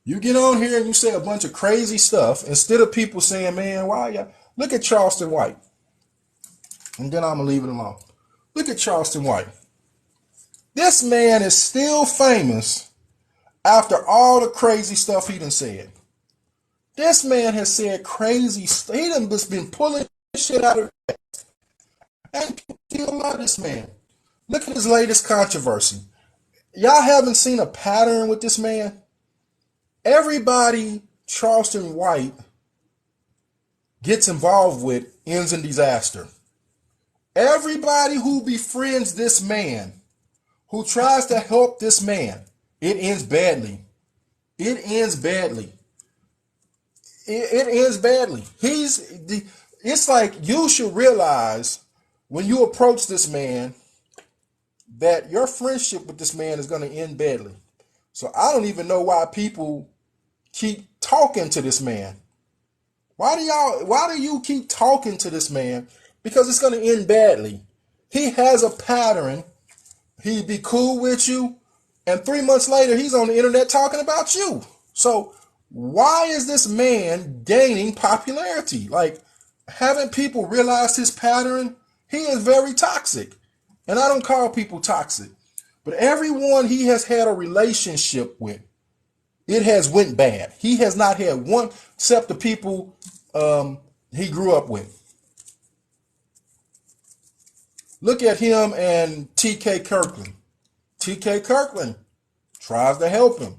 You get on here and you say a bunch of crazy stuff instead of people saying, man, why y'all? Look at Charleston White. And then I'm going to leave it alone. Look at Charleston White. This man is still famous after all the crazy stuff he done said. This man has said crazy stuff. He done just been pulling shit out of it. And people still love this man. Look at his latest controversy. Y'all haven't seen a pattern with this man? Everybody Charleston White gets involved with ends in disaster. Everybody who befriends this man, who tries to help this man, it ends badly. It ends badly. It ends badly. It's like you should realize when you approach this man that your friendship with this man is going to end badly. So I don't even know why people keep talking to this man. Why do you keep talking to this man? Because it's going to end badly. He has a pattern. He'd be cool with you, and 3 months later, he's on the internet talking about you. So why is this man gaining popularity? Like, haven't people realized his pattern? He is very toxic. And I don't call people toxic. But everyone he has had a relationship with, it has went bad. He has not had one, except the people he grew up with. Look at him and T.K. Kirkland. T.K. Kirkland tries to help him.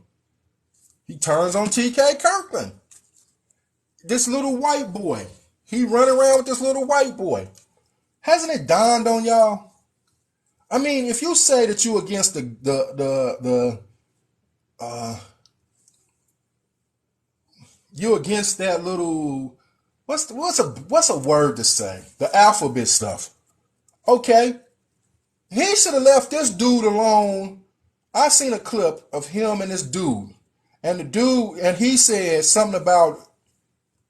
He turns on T.K. Kirkland. This little white boy. He run around with this little white boy. Hasn't it dawned on y'all? I mean, if you say that you against you against that little what's a word to say? The alphabet stuff. Okay. He should have left this dude alone. I seen a clip of him and this dude. And he said something about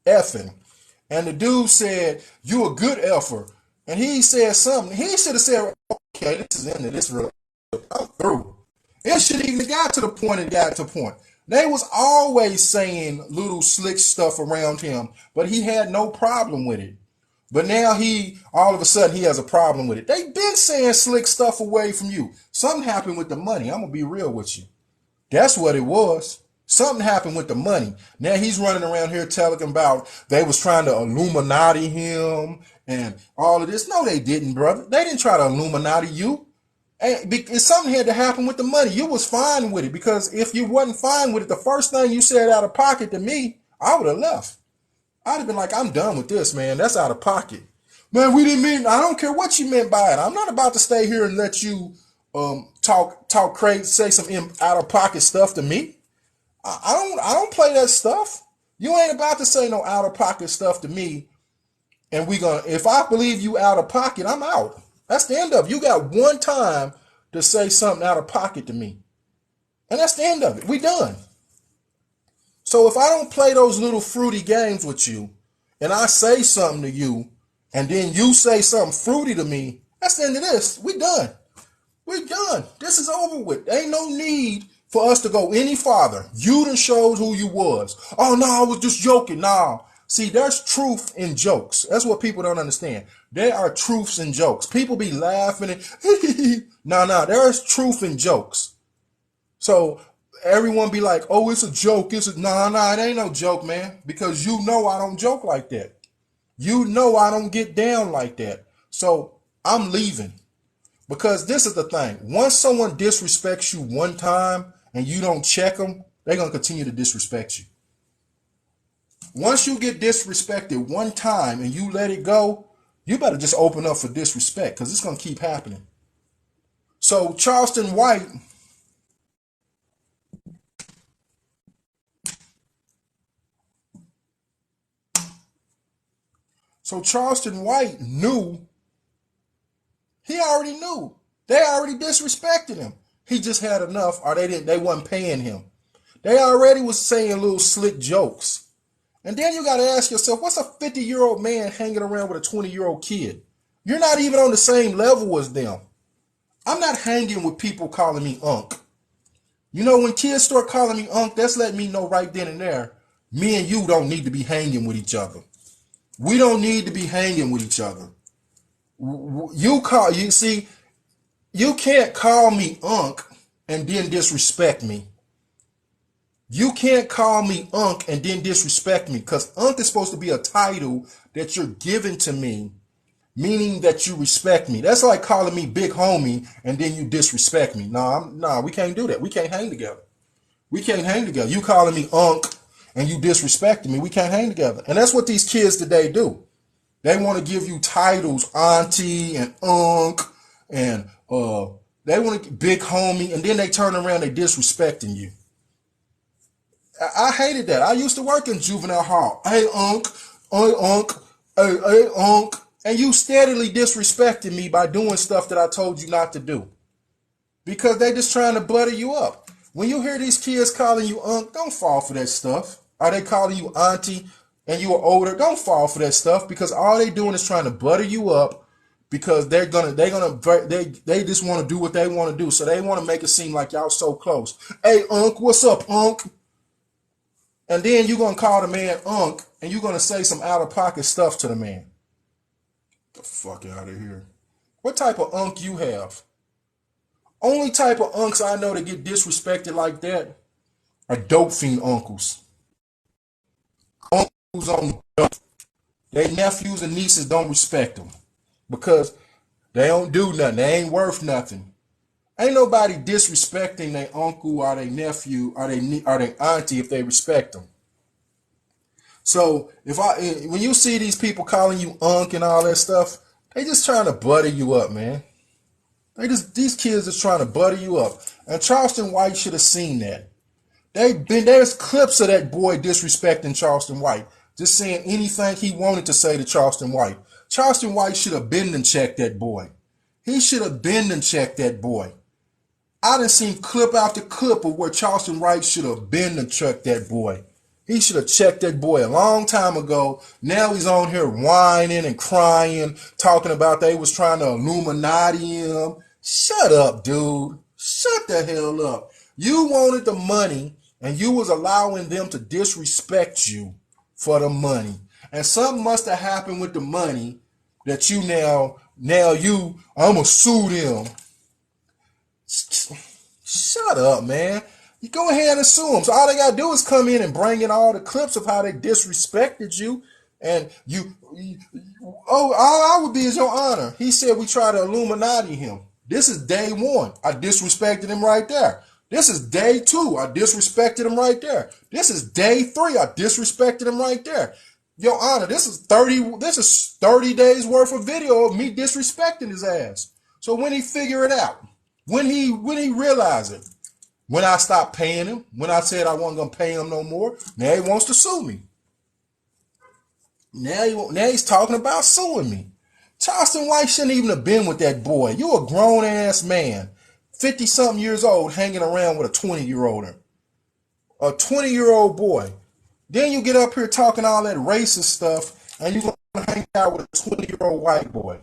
effing. And the dude said, you a good effer. And he said something. He should have said, okay, this is the end of this relationship. I'm through. It should even got to the point it got to the point. They was always saying little slick stuff around him, but he had no problem with it. But now all of a sudden, he has a problem with it. They've been saying slick stuff away from you. Something happened with the money. I'm going to be real with you. That's what it was. Something happened with the money. Now he's running around here telling about they was trying to Illuminati him and all of this. No, they didn't, brother. They didn't try to Illuminati you. Something had to happen with the money. You was fine with it, because if you wasn't fine with it, the first thing you said out of pocket to me, I would have left. I'd have been like, I'm done with this, man. That's out of pocket. Man, we didn't mean, I don't care what you meant by it. I'm not about to stay here and let you talk crazy, say some out of pocket stuff to me. I don't play that stuff. You ain't about to say no out of pocket stuff to me. And if I believe you out of pocket, I'm out. That's the end of it. You got one time to say something out of pocket to me. And that's the end of it. We done. So if I don't play those little fruity games with you, and I say something to you, and then you say something fruity to me, that's the end of this. We done. We done. This is over with. There ain't no need for us to go any farther. You done showed who you was. Oh, no, I was just joking. No. See, there's truth in jokes. That's what people don't understand. There are truths in jokes. People be laughing and no, there's truth in jokes. So everyone be like, oh, it's a joke. It ain't no joke, man. Because you know I don't joke like that. You know I don't get down like that. So I'm leaving. Because this is the thing. Once someone disrespects you one time and you don't check them, they're going to continue to disrespect you. Once you get disrespected one time and you let it go, you better just open up for disrespect, because it's going to keep happening. So Charleston White, knew. He already knew. They already disrespected him. He just had enough, or they wasn't paying him. They already was saying little slick jokes. And then you got to ask yourself, what's a 50-year-old man hanging around with a 20-year-old kid? You're not even on the same level as them. I'm not hanging with people calling me unk. You know, when kids start calling me Unc, that's letting me know right then and there, me and you don't need to be hanging with each other. We don't need to be hanging with each other. You see, you can't call me Unc and then disrespect me. You can't call me Unc and then disrespect me, because Unc is supposed to be a title that you're giving to me, meaning that you respect me. That's like calling me big homie and then you disrespect me. Nah, we can't do that. We can't hang together. We can't hang together. You calling me Unc and you disrespecting me. We can't hang together. And that's what these kids today do. They want to give you titles, auntie and Unc, and they want to big homie, and then they turn around, they disrespecting you. I hated that. I used to work in juvenile hall. Hey, Unc, hey, Unc. And you steadily disrespected me by doing stuff that I told you not to do. Because they just trying to butter you up. When you hear these kids calling you Unc, don't fall for that stuff. Are they calling you auntie and you are older? Don't fall for that stuff, because all they doing is trying to butter you up, because they just want to do what they want to do. So they want to make it seem like y'all so close. Hey, Unc, what's up, Unc? And then you're going to call the man Unc, and you're going to say some out-of-pocket stuff to the man. Get the fuck out of here. What type of Unc you have? Only type of unks I know that get disrespected like that are dope fiend uncles. Uncles on dope. Their nephews and nieces don't respect them because they don't do nothing. They ain't worth nothing. Ain't nobody disrespecting their uncle or their nephew or their auntie if they respect them. So when you see these people calling you Unc and all that stuff, they just trying to butter you up, man. These kids are trying to butter you up. And Charleston White should have seen that. There's clips of that boy disrespecting Charleston White, just saying anything he wanted to say to Charleston White. Charleston White should have been and checked that boy. He should have been and checked that boy. I done seen clip after clip of where Charleston White should have been and checked that boy. He should have checked that boy a long time ago. Now he's on here whining and crying, talking about they was trying to Illuminati him. Shut up, dude. Shut the hell up. You wanted the money, and you was allowing them to disrespect you for the money. And something must have happened with the money that you I'm going to sue them. Shut up, man. You go ahead and sue them. So all they got to do is come in and bring in all the clips of how they disrespected you. And all I would be is your honor. He said we try to Illuminati him. This is day one. I disrespected him right there. This is day two. I disrespected him right there. This is day three. I disrespected him right there. Your honor, this is 30 days worth of video of me disrespecting his ass. So when he figure it out, when he realize it, when I stopped paying him, when I said I wasn't going to pay him no more, now he wants to sue me. Now he's talking about suing me. Charleston White shouldn't even have been with that boy. You a grown-ass man, 50-something years old, hanging around with a 20-year-old. A 20-year-old boy. Then you get up here talking all that racist stuff, and you're going to hang out with a 20-year-old white boy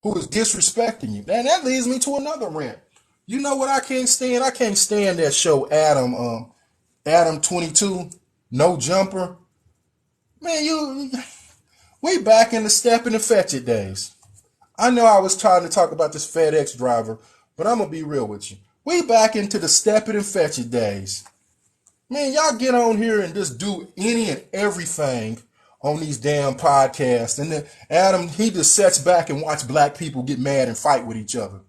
who is disrespecting you. And that leads me to another rant. You know what I can't stand? I can't stand that show, Adam 22, No Jumper. Man, we back in the Stepin and Fetchit days. I know I was trying to talk about this FedEx driver, but I'm going to be real with you. We back into the Stepin and Fetchit days. Man, y'all get on here and just do any and everything on these damn podcasts. And then Adam, he just sits back and watch black people get mad and fight with each other.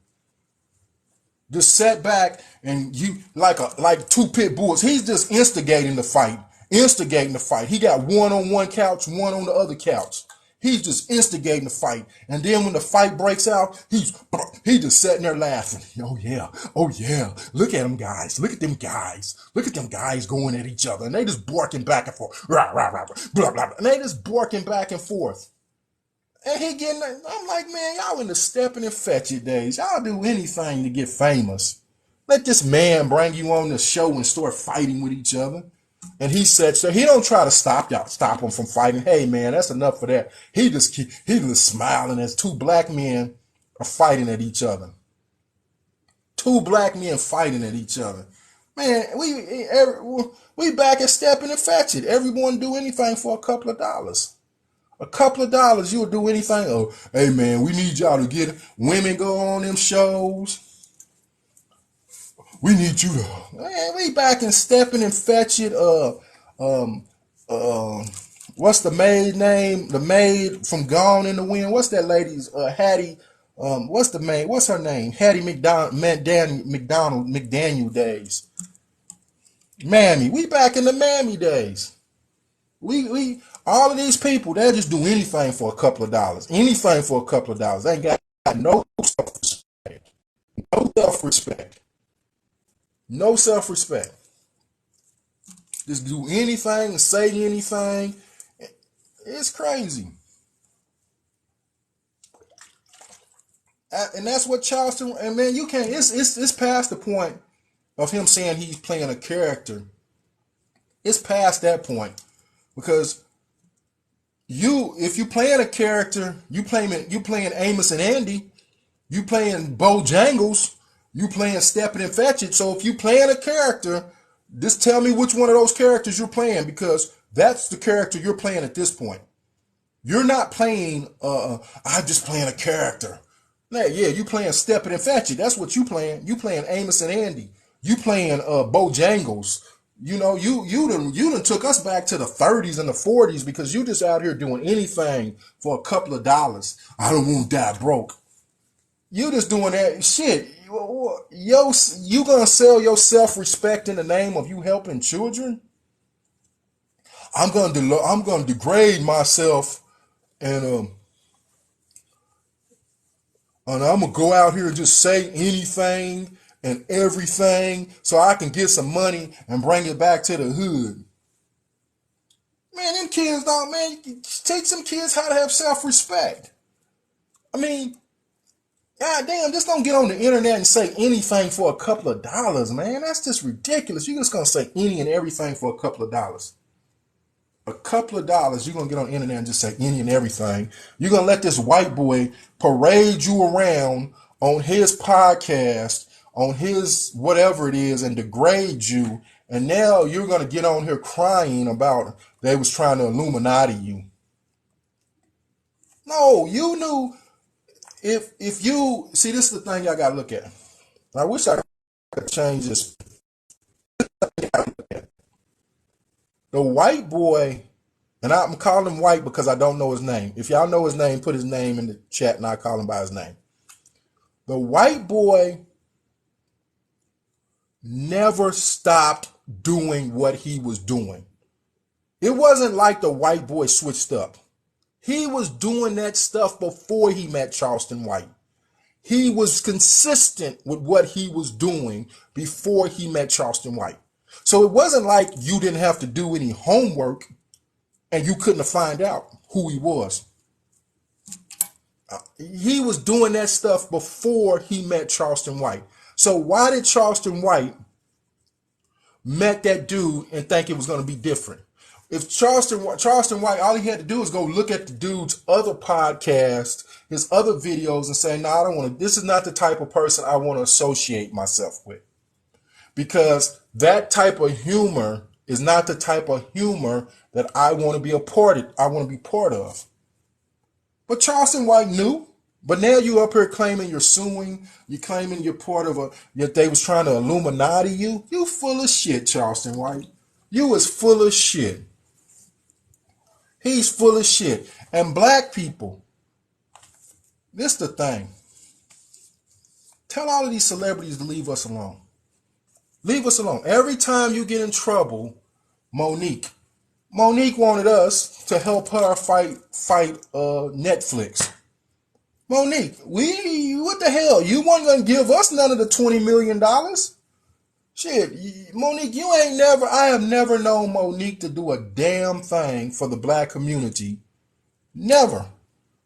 Just sat back and you like two pit bulls. He's just instigating the fight. He got one on one couch, one on the other couch. He's just instigating the fight. And then when the fight breaks out, he's just sitting there laughing. Oh yeah. Look at them guys. Look at them guys going at each other. And they just barking back and forth. Rah, rah, rah, blah, blah, blah. And they just barking back and forth. And I'm like, man, y'all in the Stepin and Fetchit days. Y'all do anything to get famous. Let this man bring you on the show and start fighting with each other. And he said, so he don't try to stop them from fighting. Hey, man, that's enough for that. He just smiling as two black men are fighting at each other. Two black men fighting at each other. Man, we back at Stepin and Fetchit. Everyone do anything for a couple of dollars. A couple of dollars, you'll do anything. Oh, hey man, we need y'all to get it. Women go on them shows. We need you to. Man, we back in Stepin and Fetchit. Um, uh, what's the maid name? The maid from Gone in the Wind. What's that lady's? Hattie. What's the maid? What's her name? Hattie McDaniel days. Mammy, we back in the Mammy days. We all of these people, they'll just do anything for a couple of dollars. Anything for a couple of dollars. They ain't got no self-respect. No self-respect. No self-respect. Just do anything and say anything. It's crazy. And that's what Charleston, and man, you can't, it's past the point of him saying he's playing a character. It's past that point. Because if you playing a character, you playing Amos and Andy, you playing Bojangles, you playing Stepin and Fetchit. So if you playing a character, just tell me which one of those characters you're playing, because that's the character you're playing at this point. You're not playing I'm just playing a character. Yeah, you playing Stepin and Fetchit. That's what you playing. You playing Amos and Andy. You playing Bojangles. You know, you done took us back to the 30s and the 40s, because you just out here doing anything for a couple of dollars. I don't want to die broke. You just doing that shit. You gonna sell your self-respect in the name of you helping children? I'm gonna degrade myself, and I'm gonna go out here and just say anything and everything so I can get some money and bring it back to the hood. Man, them kids don't, man, teach some kids how to have self-respect. I mean, god damn, just don't get on the internet and say anything for a couple of dollars, man. That's just ridiculous. You're just gonna say any and everything for a couple of dollars. A couple of dollars, you're gonna get on the internet and just say any and everything. You're gonna let this white boy parade you around on his podcast, on his whatever it is, and degrade you. And now you're gonna get on here crying about they was trying to Illuminati you. No, you knew. If you see, this is the thing y'all gotta look at. I wish I could change this. The white boy, and I'm calling him white because I don't know his name. If y'all know his name, put his name in the chat and I'll call him by his name. The white boy never stopped doing what he was doing. It wasn't like the white boy switched up. He was doing that stuff before he met Charleston White. He was consistent with what he was doing before he met Charleston White. So it wasn't like you didn't have to do any homework and you couldn't find out who he was. He was doing that stuff before he met Charleston White. So why did Charleston White met that dude and think it was going to be different? If Charleston White, all he had to do was go look at the dude's other podcast, his other videos, and say, no, I don't want to, this is not the type of person I want to associate myself with. Because that type of humor is not the type of humor that I want to be part of. But Charleston White knew. But now you up here claiming you're suing, you're claiming you're part of that they was trying to Illuminati you. You full of shit, Charleston White. You is full of shit. He's full of shit. And black people, this the thing. Tell all of these celebrities to leave us alone. Leave us alone. Every time you get in trouble, Monique wanted us to help her fight Netflix. Monique, what the hell? You weren't going to give us none of the $20 million? Shit, Monique, I have never known Monique to do a damn thing for the black community. Never.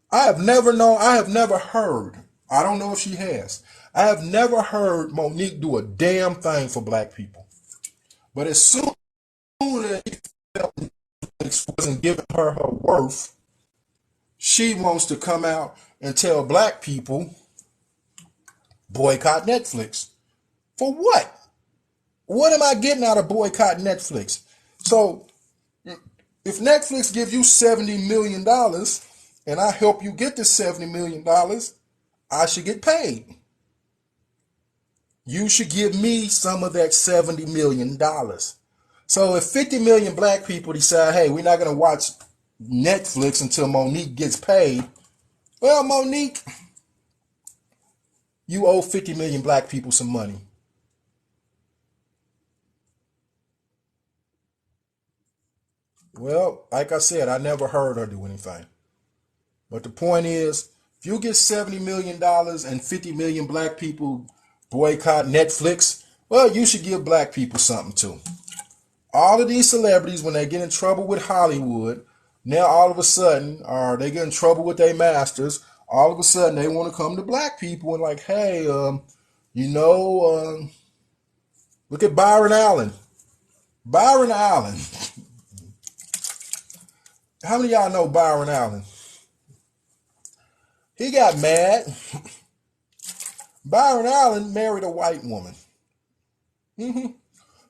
I have never heard. I don't know if she has. I have never heard Monique do a damn thing for black people. But as soon as he felt Netflix wasn't giving her worth, she wants to come out and tell black people, boycott Netflix. For what? What am I getting out of boycotting Netflix? So if Netflix gives you $70 million and I help you get this $70 million, I should get paid. You should give me some of that $70 million. So if 50 million black people decide, hey, we're not going to watch Netflix until Monique gets paid, well, Monique, you owe 50 million black people some money. Well, like I said, I never heard her do anything. But the point is, if you get $70 million and 50 million black people boycott Netflix, well, you should give black people something too. All of these celebrities, when they get in trouble with Hollywood, now all of a sudden, or they get in trouble with their masters, all of a sudden they want to come to black people and like, hey, you know, look at Byron Allen. Byron Allen. How many of y'all know Byron Allen? He got mad. Byron Allen married a white woman.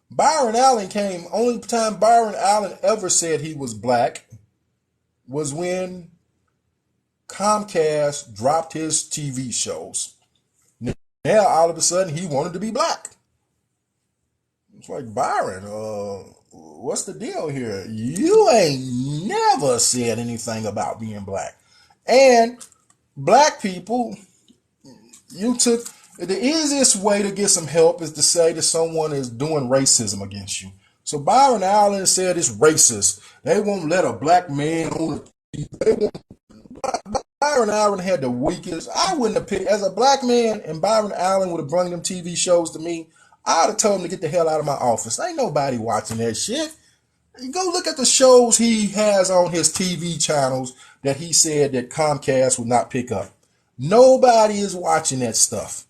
Byron Allen came, only time Byron Allen ever said he was black was when Comcast dropped his TV shows. Now all of a sudden he wanted to be black. It's like, Byron, what's the deal here? You ain't never said anything about being black. And black people, you took the easiest way to get some help is to say that someone is doing racism against you. So Byron Allen said it's racist. They won't let a black man on the TV. Byron Allen had the weakest. I wouldn't have picked as a black man, and Byron Allen would have brought them TV shows to me. I'd have told him to get the hell out of my office. Ain't nobody watching that shit. Go look at the shows he has on his TV channels that he said that Comcast would not pick up. Nobody is watching that stuff.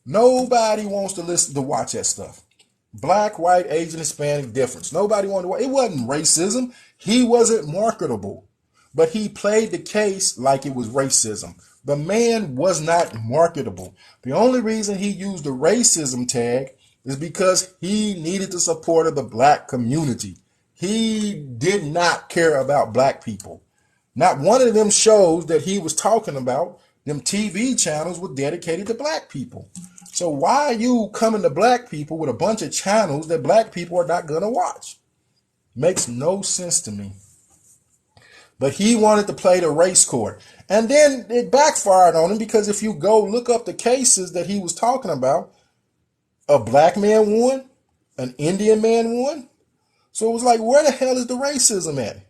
Nobody wants to listen to watch that stuff. Black, white, Asian, Hispanic difference. Nobody wanted to watch. It wasn't racism. He wasn't marketable. But he played the case like it was racism. The man was not marketable. The only reason he used the racism tag is because he needed the support of the black community. He did not care about black people. Not one of them shows that he was talking about, them TV channels were dedicated to black people. So why are you coming to black people with a bunch of channels that black people are not going to watch? Makes no sense to me. But he wanted to play the race court. And then it backfired on him because if you go look up the cases that he was talking about, a black man won, an Indian man won. So it was like, where the hell is the racism at?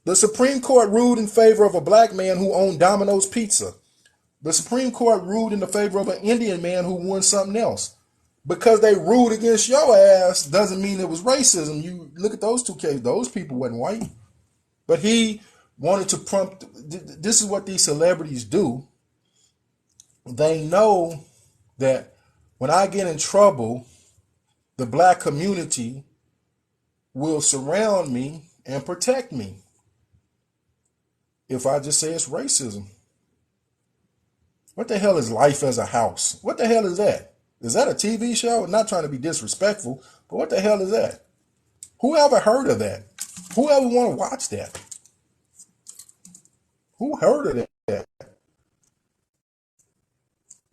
The Supreme Court ruled in favor of a black man who owned Domino's Pizza. The Supreme Court ruled in the favor of an Indian man who won something else. Because they ruled against your ass doesn't mean it was racism. You look at those two cases, those people weren't white. But he wanted to prompt, this is what these celebrities do. They know that when I get in trouble, the black community will surround me and protect me. If I just say it's racism. What the hell is Life as a House? What the hell is that? Is that a TV show? I'm not trying to be disrespectful, but what the hell is that? Who ever heard of that? Who ever want to watch that? Who heard of that?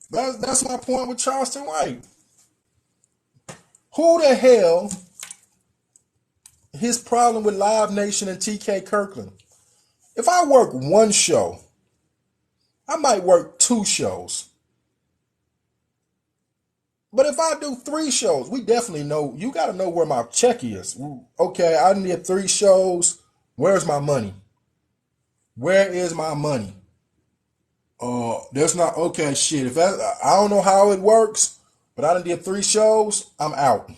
That's my point with Charleston White. Who the hell, his problem with Live Nation and TK Kirkland? If I work one show, I might work 2 shows. But if I do 3 shows, we definitely know, you got to know where my check is. Okay, I need 3 shows. Where's my money? Where is my money? There's not, okay, shit. If I don't know how it works, but I done did 3 shows, I'm out.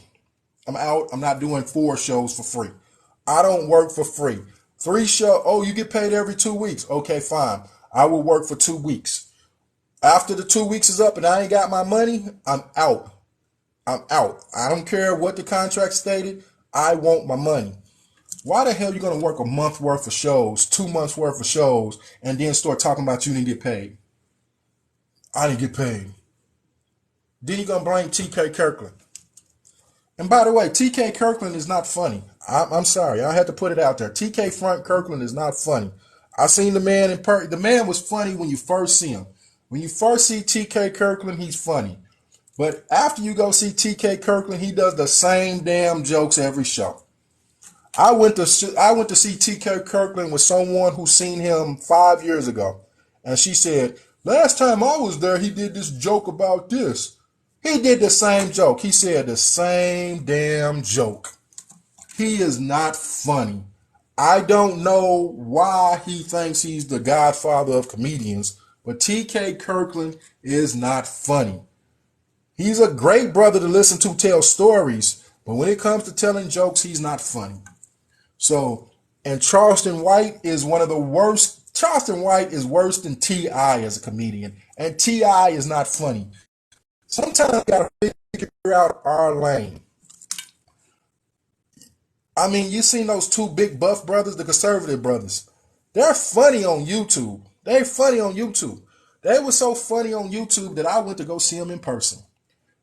I'm out. I'm not doing 4 shows for free. I don't work for free. 3 shows, oh, you get paid every 2 weeks. Okay, fine. I will work for 2 weeks. After the 2 weeks is up and I ain't got my money, I'm out. I'm out. I don't care what the contract stated. I want my money. Why the hell are you going to work a month worth of shows, 2 months worth of shows, and then start talking about you didn't get paid? I didn't get paid. Then you're going to blame TK Kirkland. And by the way, TK Kirkland is not funny. I'm sorry. I had to put it out there. TK Front Kirkland is not funny. I seen the man in the man was funny when you first see him. When you first see TK Kirkland, he's funny. But after you go see TK Kirkland, he does the same damn jokes every show. I went to see TK Kirkland with someone who seen him 5 years ago. And she said, last time I was there, he did this joke about this. He did the same joke. He said the same damn joke. He is not funny. I don't know why he thinks he's the godfather of comedians, but TK Kirkland is not funny. He's a great brother to listen to tell stories, but when it comes to telling jokes, he's not funny. So, and Charleston White is one of the worst. Charleston White is worse than T.I. as a comedian, and T.I. is not funny. Sometimes you gotta figure out our lane. I mean, you seen those two big buff brothers, the conservative brothers. They're funny on YouTube. They're funny on YouTube. They were so funny on YouTube that I went to go see them in person.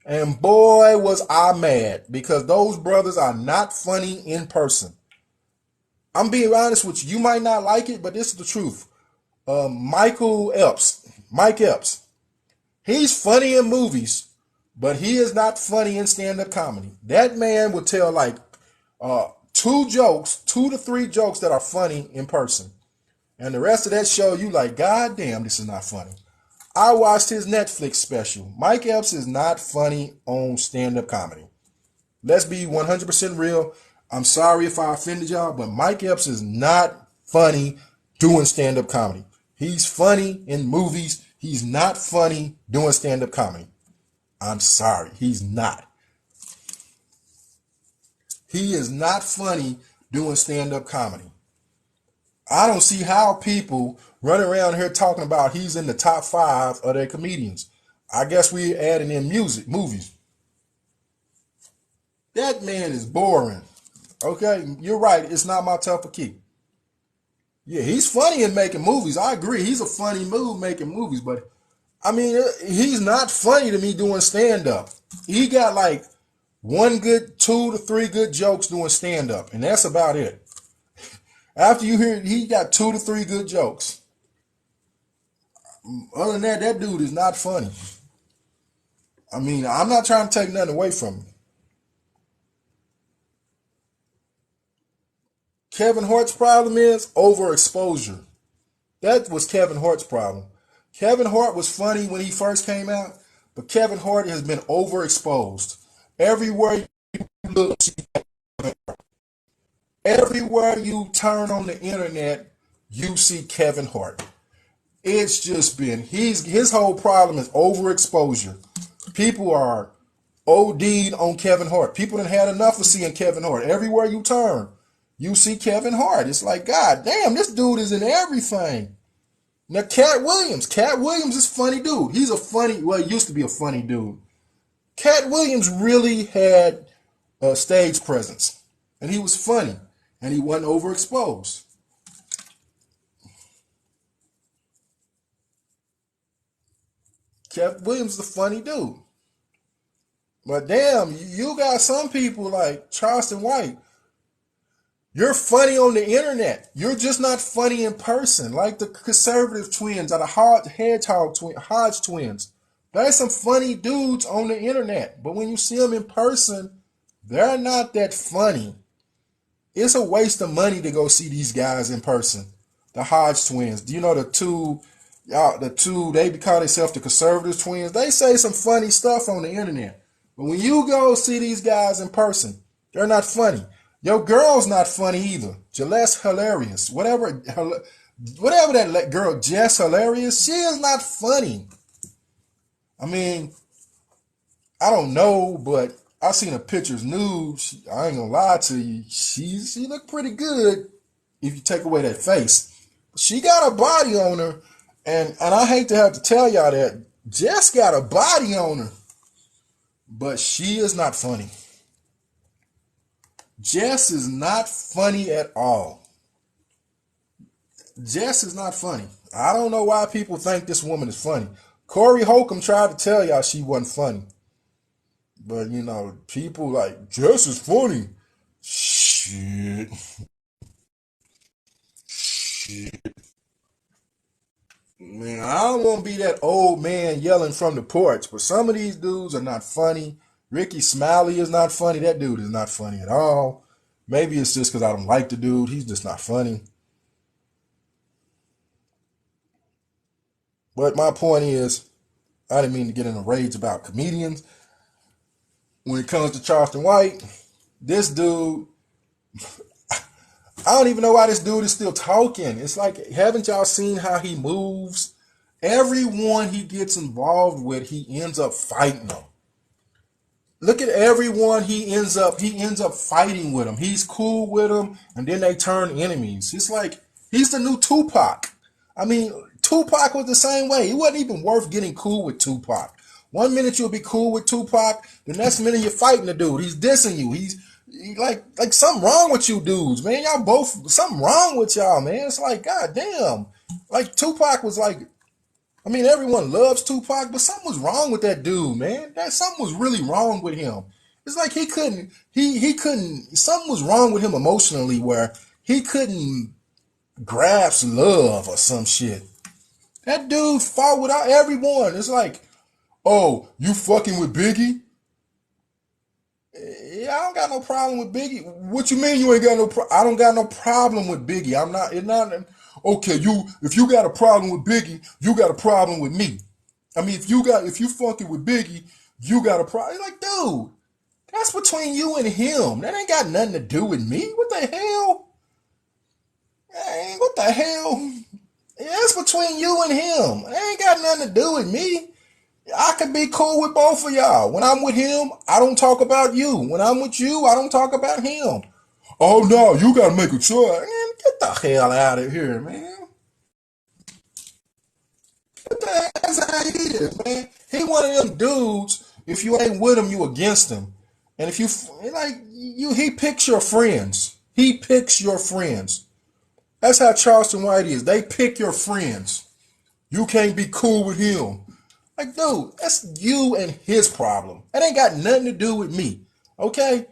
And boy, was I mad because those brothers are not funny in person. I'm being honest with you. You might not like it, but this is the truth. Mike Epps. He's funny in movies, but he is not funny in stand-up comedy. That man would tell like two to three jokes that are funny in person. And the rest of that show, you like, God damn, this is not funny. I watched his Netflix special. Mike Epps is not funny on stand-up comedy. Let's be 100% real. I'm sorry if I offended y'all, but Mike Epps is not funny doing stand-up comedy. He's funny in movies. He's not funny doing stand-up comedy. I'm sorry. He's not. He is not funny doing stand-up comedy. I don't see how people run around here talking about he's in the top 5 of their comedians. I guess we're adding in movies. That man is boring. Okay, you're right. It's not my cup of tea. Yeah, he's funny in making movies. I agree. He's a funny mood making movies, but I mean, he's not funny to me doing stand-up. He got like 2 to 3 good jokes doing stand-up, and that's about it. After you hear, he got 2 to 3 good jokes. Other than that, that dude is not funny. I mean, I'm not trying to take nothing away from him. Kevin Hart's problem is overexposure. That was Kevin Hart's problem. Kevin Hart was funny when he first came out, but Kevin Hart has been overexposed. Everywhere you look, everywhere you turn on the internet, you see Kevin Hart. It's just been, his whole problem is overexposure. People are OD'd on Kevin Hart. People done had enough of seeing Kevin Hart. Everywhere you turn, you see Kevin Hart. It's like, God damn, this dude is in everything. Now, Cat Williams is a funny dude. He used to be a funny dude. Cat Williams really had a stage presence, and he was funny, and he wasn't overexposed. Cat Williams is a funny dude. But damn, you got some people like Charleston White. You're funny on the internet. You're just not funny in person. Like the conservative twins or the Hodge twins. There's some funny dudes on the internet. But when you see them in person, they're not that funny. It's a waste of money to go see these guys in person. The Hodge twins. Do you know the two, they call themselves the conservative twins. They say some funny stuff on the internet. But when you go see these guys in person, they're not funny. Your girl's not funny either. Gillette's hilarious. Whatever that girl, Jess hilarious, she is not funny. I mean, I don't know, but I seen her pictures nude. I ain't gonna lie to you. She looked pretty good if you take away that face. She got a body on her, and I hate to have to tell y'all that Jess got a body on her, but she is not funny. Jess is not funny at all. Jess is not funny. I don't know why people think this woman is funny. Corey Holcomb tried to tell y'all she wasn't funny. But people like Jess is funny. Shit. Shit. Man, I don't want to be that old man yelling from the porch, but some of these dudes are not funny. Ricky Smiley is not funny. That dude is not funny at all. Maybe it's just because I don't like the dude. He's just not funny. But my point is, I didn't mean to get in a rage about comedians. When it comes to Charleston White, this dude, I don't even know why this dude is still talking. It's like, haven't y'all seen how he moves? Everyone he gets involved with, he ends up fighting them. Look at everyone he ends up fighting with them. He's cool with them, and then they turn enemies. It's like he's the new Tupac. I mean, Tupac was the same way. It wasn't even worth getting cool with Tupac. One minute you'll be cool with Tupac, the next minute you're fighting the dude. He's dissing you. He like something wrong with you dudes, man. Y'all both something wrong with y'all, man. It's like, god damn. Like Tupac was like, I mean, everyone loves Tupac, but something was wrong with that dude, man. That something was really wrong with him. It's like he couldn't, something was wrong with him emotionally where he couldn't grasp love or some shit. That dude fought without everyone. It's like, oh, you fucking with Biggie? Yeah, I don't got no problem with Biggie. What you mean you ain't got no I don't got no problem with Biggie. It's not, okay, if you got a problem with Biggie, you got a problem with me. I mean, if you fucking with Biggie, you got a problem. Like, dude, that's between you and him. That ain't got nothing to do with me. What the hell? Hey, what the hell? Yeah, it's between you and him. It ain't got nothing to do with me. I can be cool with both of y'all. When I'm with him, I don't talk about you. When I'm with you, I don't talk about him. Oh no, you gotta make a choice. Man, get the hell out of here, man. What the hell? That's how he is, man. He one of them dudes. If you ain't with him, you against him. And if he picks your friends. He picks your friends. That's how Charleston White is. They pick your friends. You can't be cool with him. Like, dude, that's you and his problem. That ain't got nothing to do with me. Okay?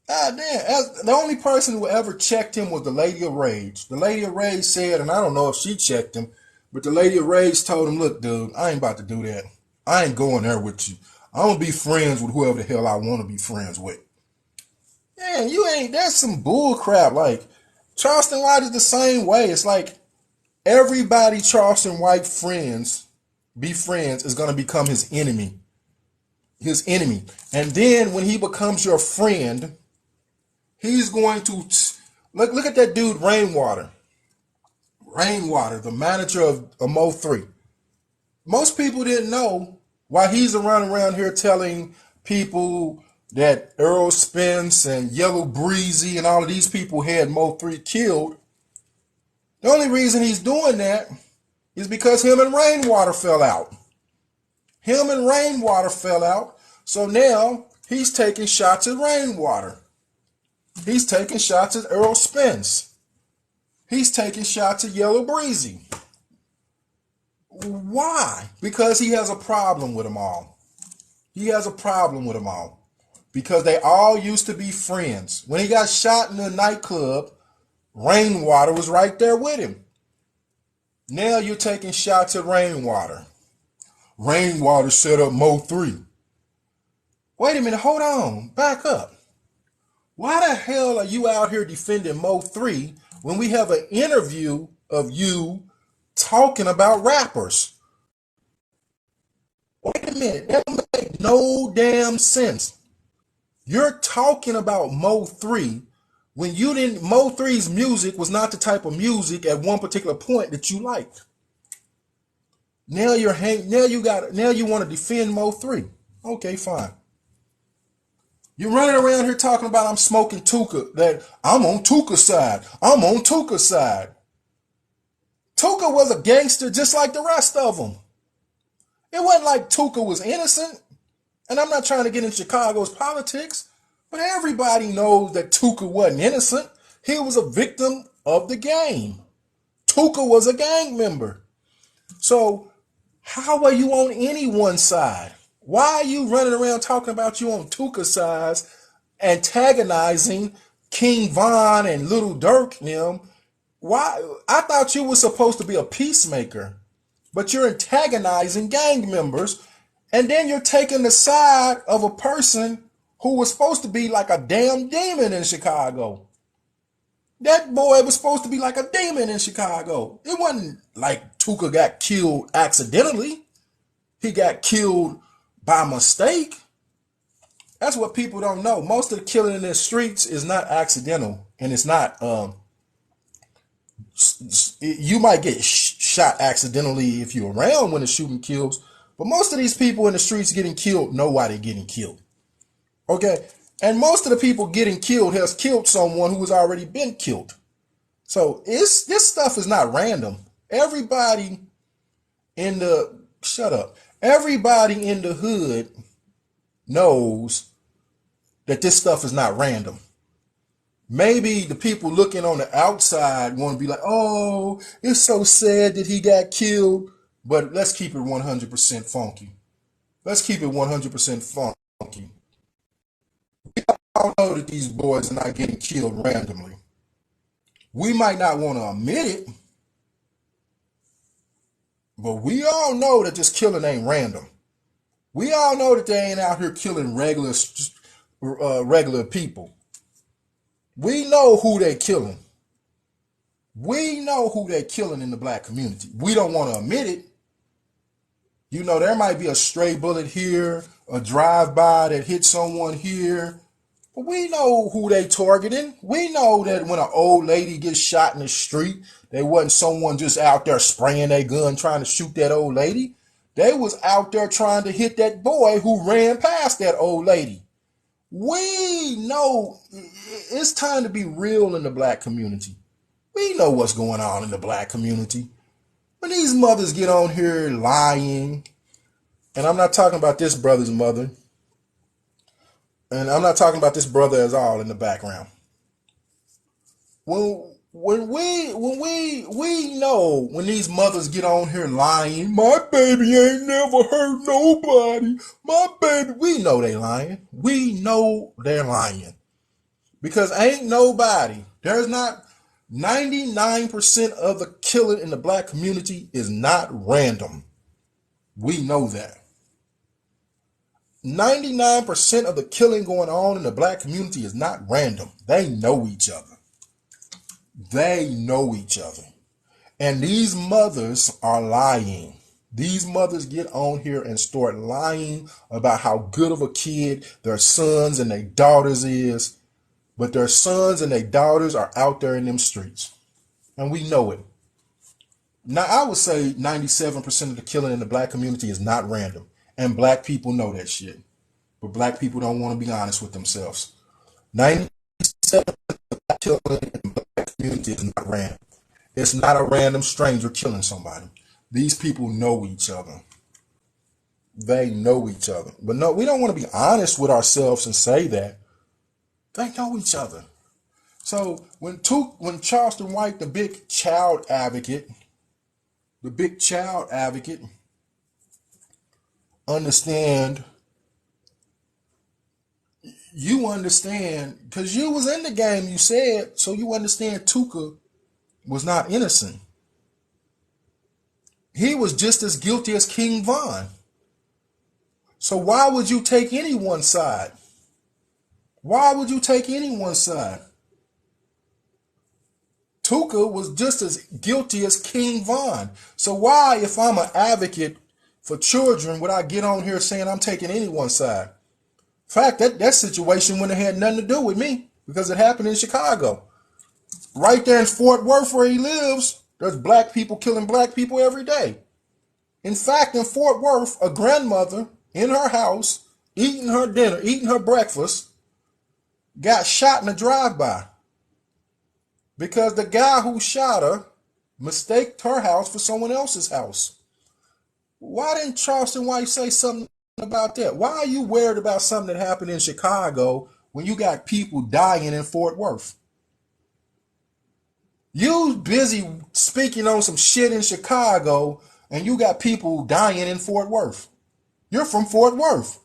God damn. The only person who ever checked him was the Lady of Rage. The Lady of Rage said, and I don't know if she checked him, but the Lady of Rage told him, look, dude, I ain't about to do that. I ain't going there with you. I'm going to be friends with whoever the hell I want to be friends with. Man, that's some bull crap. Like, Charleston White is the same way. It's like everybody Charleston White be friends is going to become his enemy. His enemy. And then when he becomes your friend, he's going to look at that dude Rainwater. Rainwater, the manager of Mo 3. Most people didn't know why he's around here telling people that Earl Spence and Yellow Breezy and all of these people had Mo 3 killed. The only reason he's doing that is because him and Rainwater fell out. So now he's taking shots at Rainwater. He's taking shots at Earl Spence. He's taking shots at Yellow Breezy. Why? Because he has a problem with them all. Because they all used to be friends. When he got shot in the nightclub, Rainwater was right there with him. Now you're taking shots at Rainwater. Rainwater set up Mo 3. Wait a minute, hold on, back up. Why the hell are you out here defending Mo 3 when we have an interview of you talking about rappers? Wait a minute, that don't make no damn sense. You're talking about Mo 3 when Mo 3's music was not the type of music at one particular point that you liked. Now you want to defend Mo 3. Okay, fine. You're running around here talking about I'm smoking Tuka, that I'm on Tuka's side. Tuka was a gangster just like the rest of them. It wasn't like Tuka was innocent. And I'm not trying to get in Chicago's politics, but everybody knows that Tuka wasn't innocent. He was a victim of the game. Tuka was a gang member. So how are you on anyone's side? Why are you running around talking about you on Tuka sides, antagonizing King Von and Little Dirk and them? Why? I thought you were supposed to be a peacemaker, but you're antagonizing gang members, and then you're taking the side of a person who was supposed to be like a damn demon in Chicago. That boy was supposed to be like a demon in Chicago. It wasn't like Tuka got killed accidentally. He got killed by mistake. That's what people don't know. Most of the killing in the streets is not accidental, and it's not. You might get shot accidentally if you're around when the shooting kills, but most of these people in the streets getting killed know why they're getting killed. Okay, and most of the people getting killed has killed someone who has already been killed. So this stuff is not random. Everybody in the shut up. Everybody in the hood knows that this stuff is not random. Maybe the people looking on the outside want to be like, oh, it's so sad that he got killed. But let's keep it 100% funky. Let's keep it 100% funky. We all know that these boys are not getting killed randomly. We might not want to admit it, but we all know that this killing ain't random. We all know that they ain't out here killing regular people. We know who they killing. We know who they killing in the black community. We don't want to admit it. You know, there might be a stray bullet here, a drive-by that hit someone here, but we know who they targeting. We know that when an old lady gets shot in the street, they wasn't someone just out there spraying their gun trying to shoot that old lady. They was out there trying to hit that boy who ran past that old lady. We know it's time to be real in the black community. We know what's going on in the black community. When these mothers get on here lying, and I'm not talking about this brother's mother, and I'm not talking about this brother at all in the background. When we know when these mothers get on here lying, my baby ain't never hurt nobody. My baby, we know they lying. We know they're lying. Because ain't nobody, there's not 99% of the killing in the black community is not random. We know that. 99% of the killing going on in the black community is not random. They know each other. They know each other. And these mothers are lying. These mothers get on here and start lying about how good of a kid their sons and their daughters is. But their sons and their daughters are out there in them streets. And we know it. Now, I would say 97% of the killing in the black community is not random. And black people know that shit. But black people don't want to be honest with themselves. 97% of the killing in the black community is not random. It's not a random stranger killing somebody. These people know each other. They know each other. But no, we don't want to be honest with ourselves and say that. They know each other. So when Charleston White, the big child advocate, understand, you understand, because you was in the game, you said, so you understand Tuka was not innocent. He was just as guilty as King Von. So why would you take anyone's side? Why would you take anyone's side? Tuka was just as guilty as King Von. So why, if I'm an advocate for children, would I get on here saying I'm taking anyone's side? In fact, that situation wouldn't have had nothing to do with me because it happened in Chicago. Right there in Fort Worth where he lives, there's black people killing black people every day. In fact, in Fort Worth, a grandmother in her house, eating her dinner, eating her breakfast, got shot in a drive-by because the guy who shot her mistaked her house for someone else's house. Why didn't Charleston White say something about that? Why are you worried about something that happened in Chicago when you got people dying in Fort Worth? You busy speaking on some shit in Chicago and you got people dying in Fort Worth. You're from Fort Worth.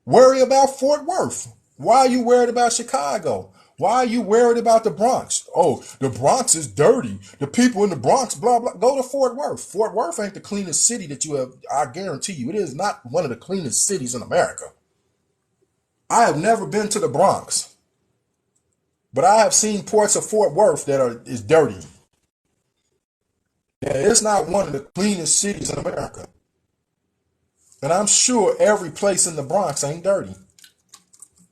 Worry about Fort Worth. Why are you worried about Chicago? Why are you worried about the Bronx? Oh, the Bronx is dirty. The people in the Bronx, blah, blah. Go to Fort Worth. Fort Worth ain't the cleanest city that you have. I guarantee you, it is not one of the cleanest cities in America. I have never been to the Bronx, but I have seen parts of Fort Worth that is dirty. Yeah, it's not one of the cleanest cities in America. And I'm sure every place in the Bronx ain't dirty.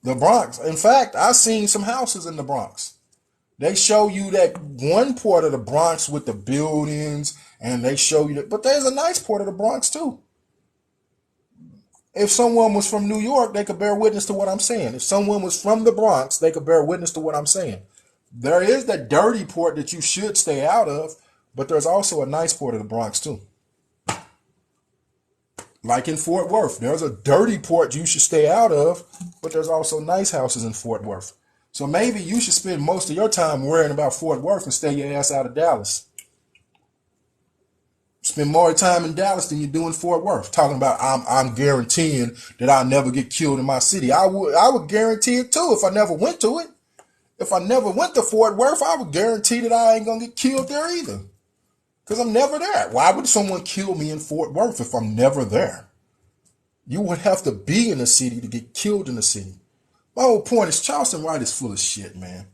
The Bronx. In fact, I've seen some houses in the Bronx. They show you that one part of the Bronx with the buildings, and they show you that, but there's a nice part of the Bronx too. If someone was from New York, they could bear witness to what I'm saying. If someone was from the Bronx, they could bear witness to what I'm saying. There is that dirty part that you should stay out of, but there's also a nice part of the Bronx too. Like in Fort Worth, there's a dirty part you should stay out of, but there's also nice houses in Fort Worth. So maybe you should spend most of your time worrying about Fort Worth and stay your ass out of Dallas. Spend more time in Dallas than you do in Fort Worth. Talking about I'm guaranteeing that I'll never get killed in my city. I would guarantee it too if I never went to it. If I never went to Fort Worth, I would guarantee that I ain't gonna get killed there either. Because I'm never there. Why would someone kill me in Fort Worth if I'm never there? You would have to be in the city to get killed in the city. My whole point is Charleston White is full of shit, man.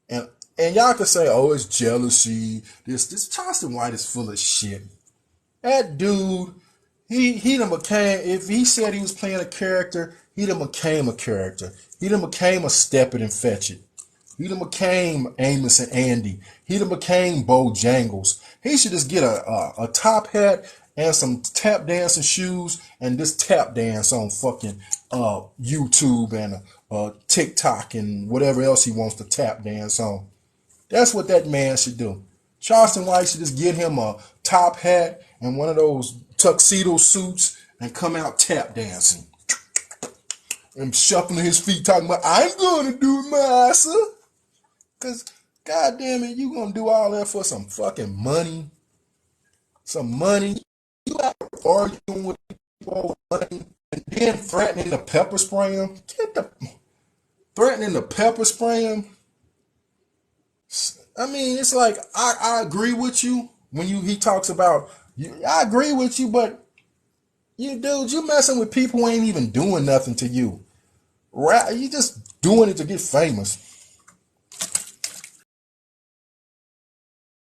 And y'all can say, oh, it's jealousy. This Charleston White is full of shit. That dude, he done became, if he said he was playing a character, he done became a character. He done became a Stepin and Fetchit. He done became Amos and Andy. He done became Bojangles. He should just get a top hat and some tap dancing shoes and just tap dance on fucking YouTube and TikTok and whatever else he wants to tap dance on. That's what that man should do. Charleston White should just get him a top hat and one of those tuxedo suits and come out tap dancing. And shuffling his feet talking about, I'm going to do it, massa. Because, goddamn it, you going to do all that for some fucking money. Some money. You out arguing with people over money and then threatening to pepper spray him. Threatening to pepper spray him. I mean, it's like, I agree with you when he talks about, I agree with you, but you messing with people who ain't even doing nothing to you. Right? You just doing it to get famous.